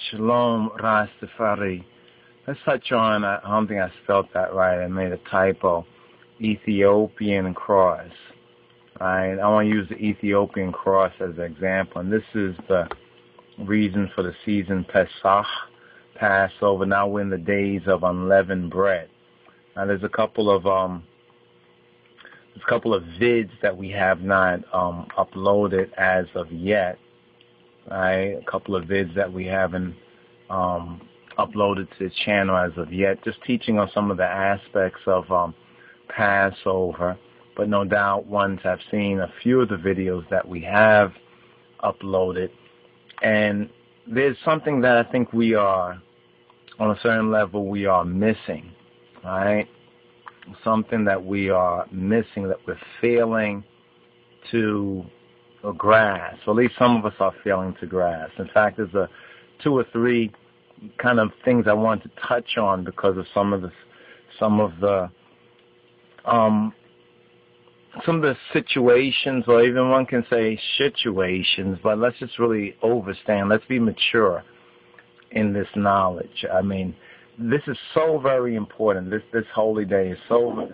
Shalom, Ras Iadonis. Let's touch on, I don't think I spelled that right. I made a typo. Ethiopian cross. Right? I want to use the Ethiopian cross as an example. And this is the reason for the season Pesach, Passover. Now we're in the days of unleavened bread. Now there's a couple of vids that we have not uploaded as of yet. Right? A couple of vids that we haven't uploaded to the channel as of yet, just teaching on some of the aspects of Passover. But no doubt once I've seen a few of the videos that we have uploaded, and there's something that I think we are, on a certain level, we are missing, right? Something that we are missing, that we're failing to grasp, or at least some of us are failing to grasp. In fact, there's two or three kind of things I want to touch on because of some of the situations, or even one can say situations, but let's just really overstand. Let's be mature in this knowledge. I mean, this is so very important. This holy day is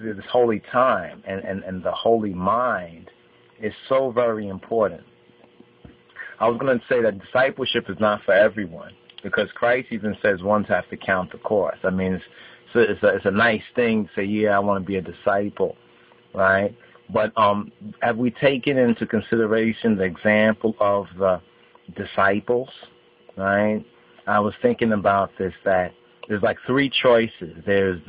this holy time, and the holy mind is so very important. I was going to say that discipleship is not for everyone, because Christ even says one has to count the cost. I mean, it's a nice thing to say, yeah, I want to be a disciple, right? But have we taken into consideration the example of the disciples, right? I was thinking about this, that there's like three choices. There's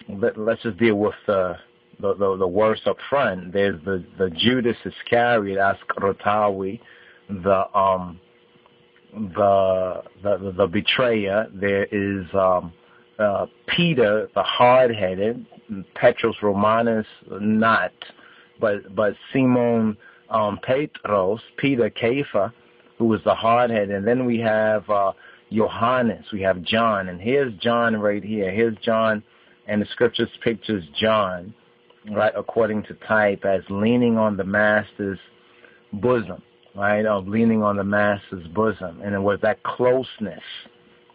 let's just deal with the worst up front. There's the Judas Iscariot, Ascarotawi, the betrayer. There is Peter, the hard-headed, Petros Romanus, not, but Simon Petros, Peter Kepha, who was the hard-headed. And then we have Johannes, we have John, and here's John right here. Here's John, and the scriptures pictures John, right, according to type, as leaning on the master's bosom, right, of leaning on the master's bosom. And it was that closeness,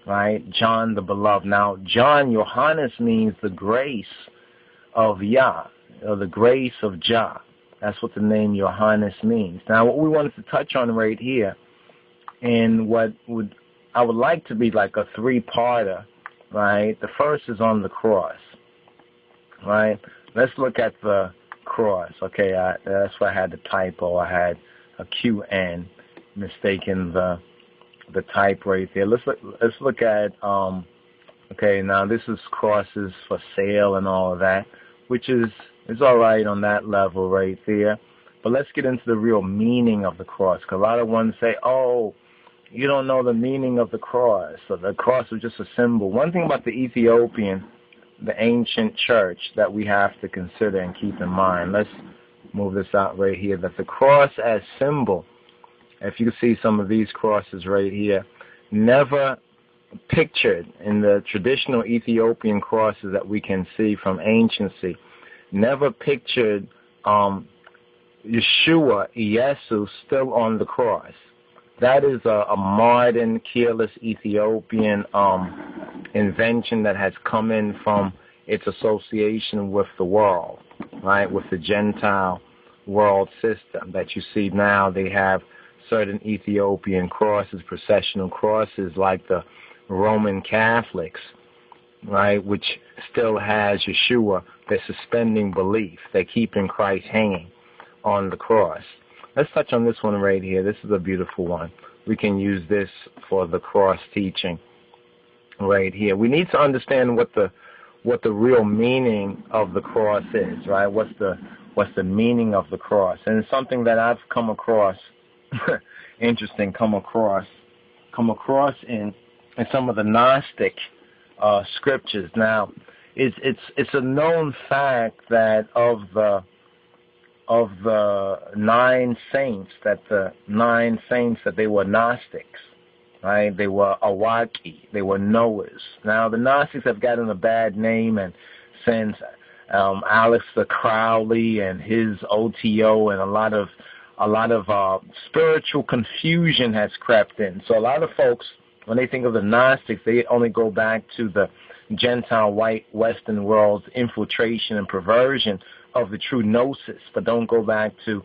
right, John the beloved. Now, Johannes means the grace of Yah, or the grace of Jah. That's what the name Johannes means. Now, what we wanted to touch on right here, and I would like to be like a three-parter, right? The first is on the cross, right? Let's look at the cross. Okay, that's why I had the typo. I had a QN, mistaken the type right there. Let's look at okay, now this is crosses for sale and all of that, which is all right on that level right there. But let's get into the real meaning of the cross, because a lot of ones say, oh, you don't know the meaning of the cross, so the cross was just a symbol. One thing about the Ethiopian, the ancient church, that we have to consider and keep in mind, let's move this out right here, that the cross as symbol, if you can see some of these crosses right here, never pictured in the traditional Ethiopian crosses that we can see from anciency, never pictured Yeshua, Yesu, still on the cross. That is a modern, careless Ethiopian invention that has come in from its association with the world, right, with the Gentile world system that you see now. They have certain Ethiopian crosses, processional crosses, like the Roman Catholics, right, which still has Yeshua. They're suspending belief. They're keeping Christ hanging on the cross. Let's touch on this one right here. This is a beautiful one. We can use this for the cross teaching right here. We need to understand what the real meaning of the cross is, right? What's the meaning of the cross? And it's something that I've come across, interesting, come across in some of the Gnostic scriptures. Now, it's a known fact that of the 9 saints, that they were Gnostics, right? They were Awaki, they were Noahs. Now, the Gnostics have gotten a bad name, and since Aleister Crowley and his OTO, and a lot of spiritual confusion has crept in. So a lot of folks When they think of the Gnostics, they only go back to the Gentile white Western world's infiltration and perversion of the true Gnosis, but don't go back to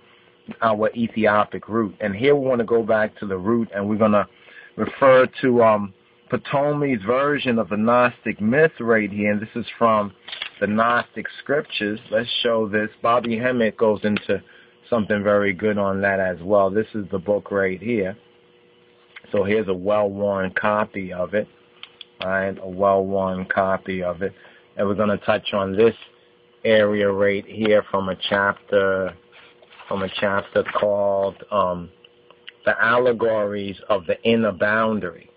our Ethiopic root. And here we want to go back to the root, and we're going to refer to Ptolemy's version of the Gnostic myth right here, and this is from the Gnostic scriptures. Let's show this. Bobby Hemmett goes into something very good on that as well. This is the book right here. So here's a well-worn copy of it, right? A well-worn copy of it. And we're going to touch on this area right here from a chapter called The Allegories of the Inner Boundary,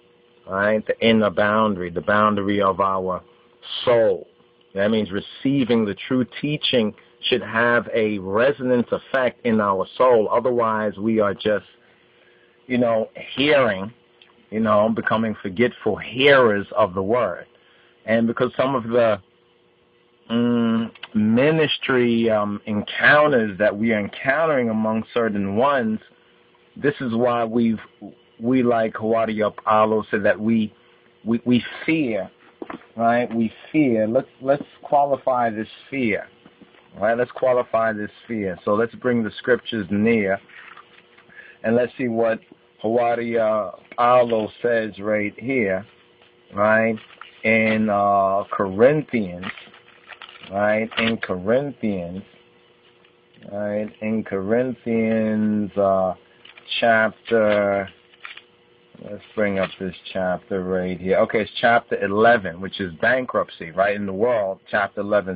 right? The inner boundary, the boundary of our soul. That means receiving the true teaching should have a resonance effect in our soul. Otherwise, we are just, hearing, becoming forgetful hearers of the word. And because some of the ministry encounters that we are encountering among certain ones, this is why we like Wendim Yadon said that we fear, right? We fear. Let's qualify this fear, right? Let's qualify this fear. So let's bring the scriptures near, and let's see what Wendim Yadon says right here, right? In Corinthians, right? In Corinthians, chapter, let's bring up this chapter right here. Okay, it's chapter 11, which is bankruptcy, right? In the world, chapter 11.